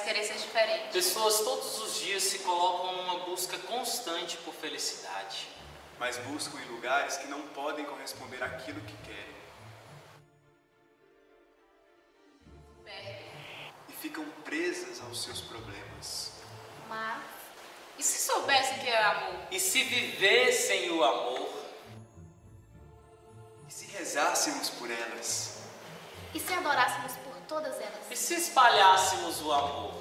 querer ser diferente. Pessoas todos os dias se colocam numa busca constante por felicidade. Mas buscam em lugares que não podem corresponder àquilo que querem. E ficam presas aos seus problemas. Mas, e se soubessem que é amor? E se vivessem o amor? E se rezássemos por elas? E se adorássemos por todas elas? E se espalhássemos o amor?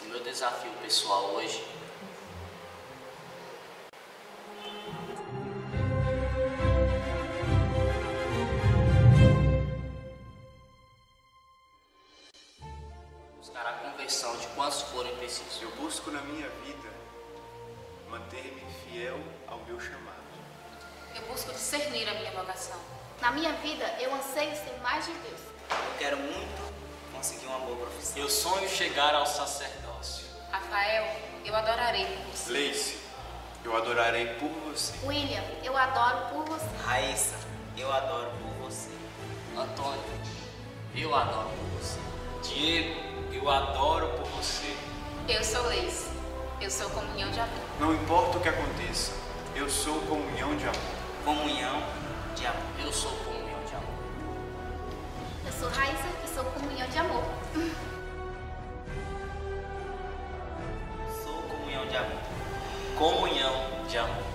O meu desafio pessoal hoje buscar a conversão de quantos forem precisos. Eu busco na minha vida manter-me fiel ao meu chamado. Eu busco discernir a minha vocação. Na minha vida, eu anseio ser mais de Deus. Eu quero muito conseguir uma boa profissão. Eu sonho chegar ao sacerdócio. Rafael, eu adorarei por você. Gleice, eu adorarei por você. William, eu adoro por você. Raíssa, eu adoro por você. Antônio, eu adoro por você. Diego, eu adoro por você. Eu sou Leis. Eu sou comunhão de amor. Não importa o que aconteça, eu sou comunhão de amor. Comunhão de amor. Eu sou comunhão de amor. Eu sou Raíssa e sou comunhão de amor. Sou comunhão de amor. Comunhão de amor.